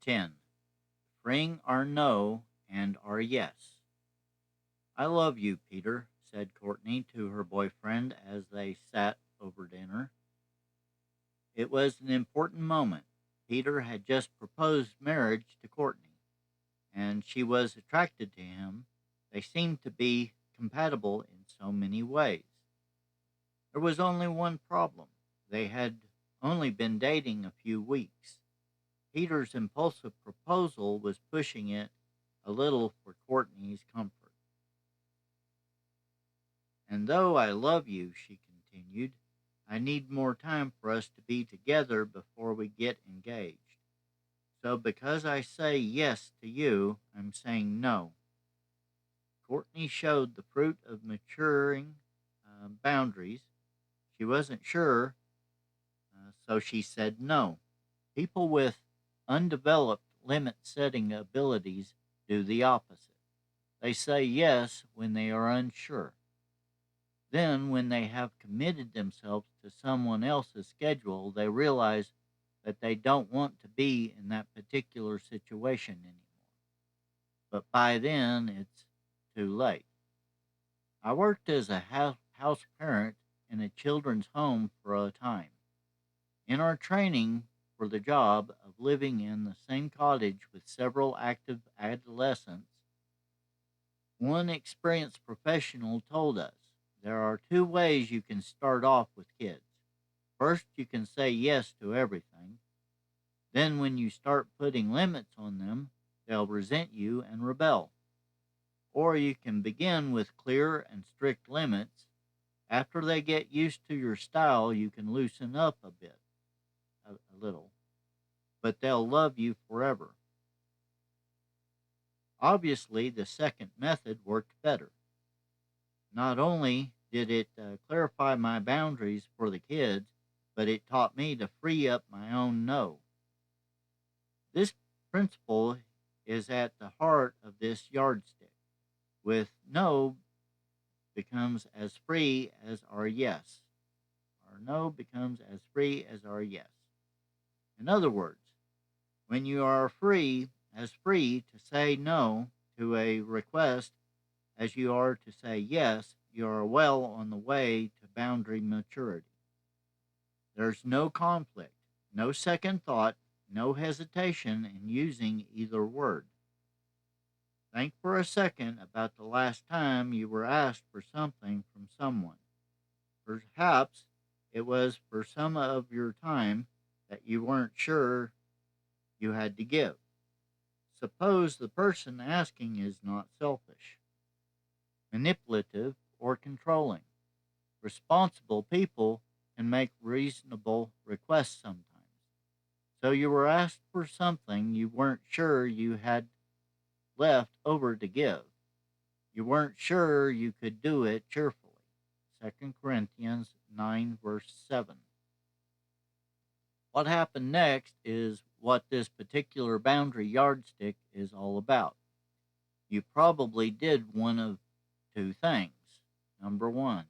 10. Freeing our no and our yes. I love you, Peter, said Courtney to her boyfriend as they sat over dinner. It was an important moment. Peter had just proposed marriage to Courtney, and she was attracted to him. They seemed to be compatible in so many ways. There was only one problem. They had only been dating a few weeks. Peter's impulsive proposal was pushing it a little for Courtney's comfort. And though I love you, she continued, I need more time for us to be together before we get engaged. So because I say yes to you, I'm saying no. Courtney showed the fruit of maturing boundaries. She wasn't sure, so she said no. People with undeveloped limit setting abilities do the opposite. They say yes when they are unsure. Then, when they have committed themselves to someone else's schedule, they realize that they don't want to be in that particular situation anymore. But by then, it's too late. I worked as a house parent in a children's home for a time. In our training for the job of living in the same cottage with several active adolescents, one experienced professional told us there are two ways you can start off with kids. First, you can say yes to everything. Then, when you start putting limits on them, they'll resent you and rebel. Or you can begin with clear and strict limits. After they get used to your style, you can loosen up a little, but they'll love you forever. Obviously, the second method worked better. Not only did it clarify my boundaries for the kids, but it taught me to free up my own no. This principle is at the heart of this yardstick. With no becomes as free as our yes. Our no becomes as free as our yes. In other words, when you are free to say no to a request as you are to say yes, you are well on the way to boundary maturity. There's no conflict, no second thought, no hesitation in using either word. Think for a second about the last time you were asked for something from someone. Perhaps it was for some of your time that you weren't sure you had to give. Suppose the person asking is not selfish, manipulative, or controlling. Responsible people can make reasonable requests sometimes. So you were asked for something you weren't sure you had left over to give. You weren't sure you could do it cheerfully. 2 Corinthians 9, verse 7. What happened next is what this particular boundary yardstick is all about. You probably did one of two things. Number one,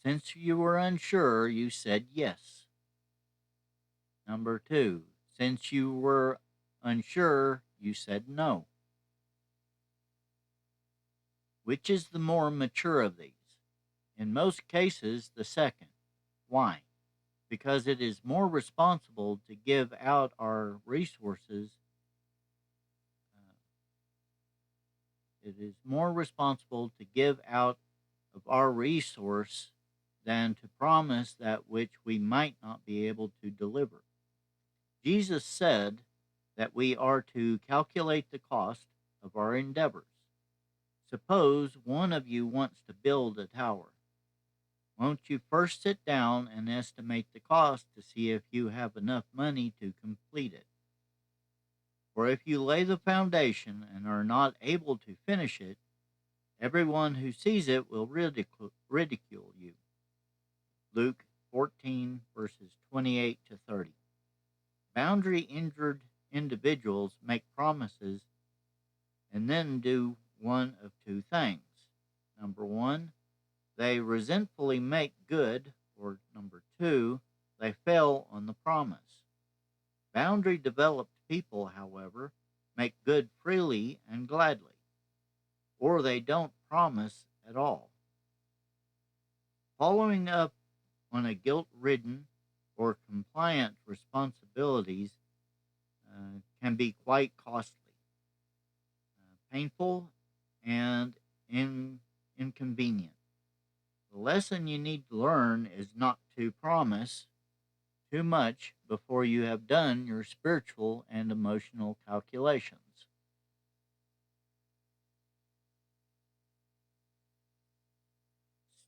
since you were unsure, you said yes. Number two, since you were unsure, you said no. Which is the more mature of these? In most cases, the second. Why? Because it is more responsible to give out our resources. uh, it is more responsible to give out of our resource than to promise that which we might not be able to deliver. Jesus said that we are to calculate the cost of our endeavors. Suppose one of you wants to build a tower. Won't you first sit down and estimate the cost to see if you have enough money to complete it? For if you lay the foundation and are not able to finish it, everyone who sees it will ridicule you. Luke 14, verses 28 to 30. Boundary injured individuals make promises and then do one of two things. Number one, they resentfully make good, or number two, they fail on the promise. Boundary developed people, however, make good freely and gladly, or they don't promise at all. Following up on a guilt ridden or compliant responsibilities can be quite costly, painful, and inconvenient. The lesson you need to learn is not to promise too much before you have done your spiritual and emotional calculations.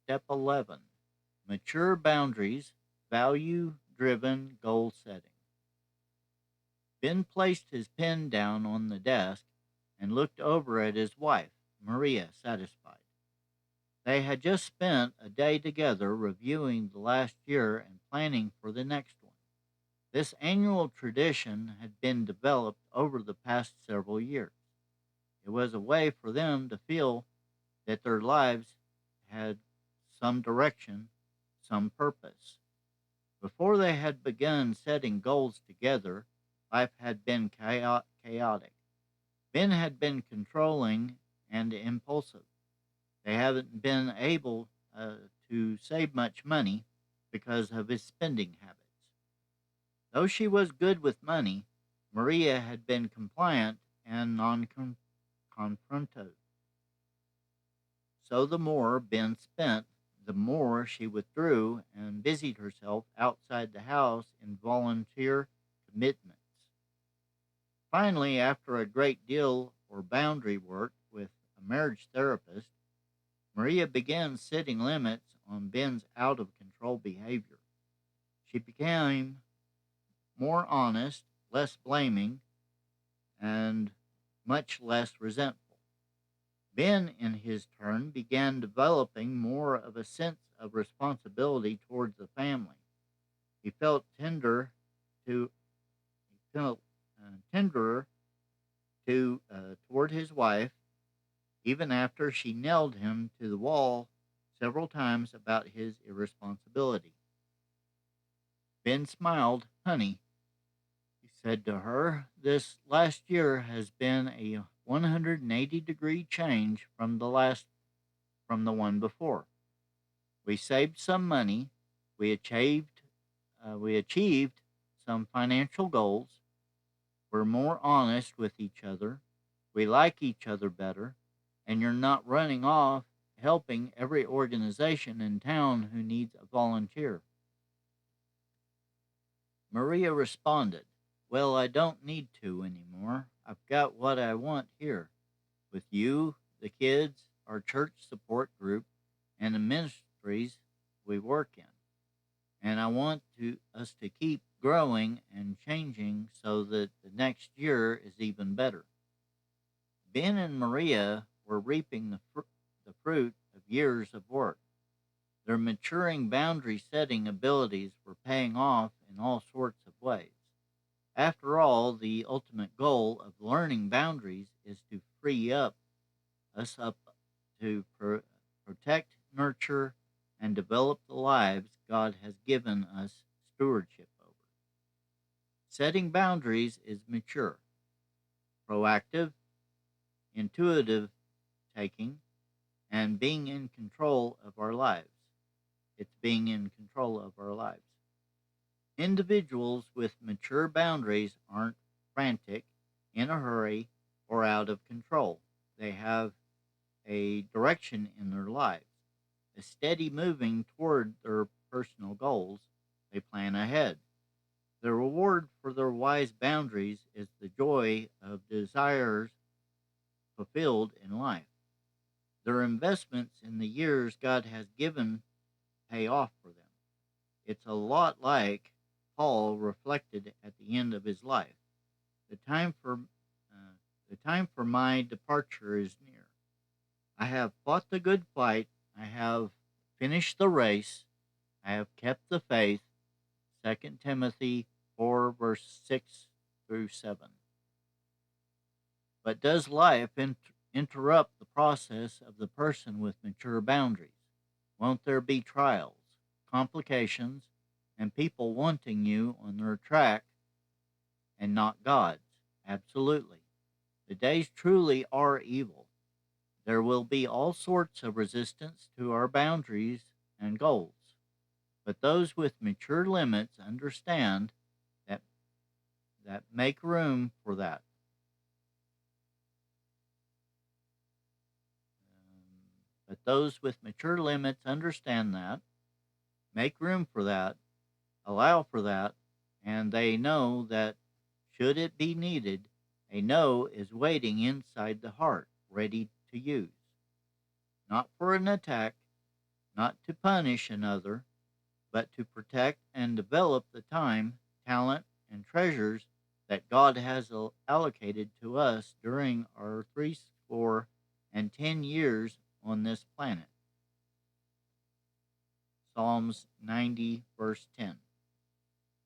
Step 11: Mature boundaries, value driven goal setting. Ben placed his pen down on the desk and looked over at his wife, Maria, satisfied. They had just spent a day together reviewing the last year and planning for the next one. This annual tradition had been developed over the past several years. It was a way for them to feel that their lives had some direction, some purpose. Before they had begun setting goals together, life had been chaotic. Ben had been controlling and impulsive. They haven't been able to save much money because of his spending habits. Though she was good with money, Maria had been compliant and non confrontative. So the more Ben spent, the more she withdrew and busied herself outside the house in volunteer commitments. Finally, after a great deal of boundary work with a marriage therapist, Maria began setting limits on Ben's out of control behavior. She became more honest, less blaming, and much less resentful. Ben, in his turn, began developing more of a sense of responsibility towards the family. He felt to he felt tenderer toward his wife, even after she nailed him to the wall several times about his irresponsibility. Ben smiled. Honey, he said to her, this last year has been a 180-degree change from the one before. We saved some money, we achieved some financial goals, we're more honest with each other, we like each other better, and you're not running off helping every organization in town who needs a volunteer. Maria responded, well, I don't need to anymore. I've got what I want here with you, the kids, our church support group, and the ministries we work in. And I want us to keep growing and changing so that the next year is even better. Ben and Maria were reaping the fruit of years of work. Their maturing boundary setting abilities were paying off in all sorts of ways. After all, the ultimate goal of learning boundaries is to free us up to protect, nurture, and develop the lives God has given us stewardship over. Setting boundaries is mature, proactive, intuitive taking, and being in control of our lives. It's being in control of our lives. Individuals with mature boundaries aren't frantic, in a hurry, or out of control. They have a direction in their lives, a steady moving toward their personal goals. They plan ahead. The reward for their wise boundaries is the joy of desires fulfilled in life. Their investments in the years God has given pay off for them. It's a lot like Paul reflected at the end of his life. The time for the time for my departure is near. I have fought the good fight. I have finished the race. I have kept the faith. 2 Timothy 4, verse 6 through 7. But does life interrupt the process of the person with mature boundaries? Won't there be trials, complications, and people wanting you on their track and not God's? Absolutely. The days truly are evil. There will be all sorts of resistance to our boundaries and goals. But those with mature limits understand that make room for that. But those with mature limits understand that, make room for that, allow for that, and they know that should it be needed, a no is waiting inside the heart, ready to use. Not for an attack, not to punish another, but to protect and develop the time, talent, and treasures that God has allocated to us during our 3 score and 10 years on this planet. Psalms 90, verse 10.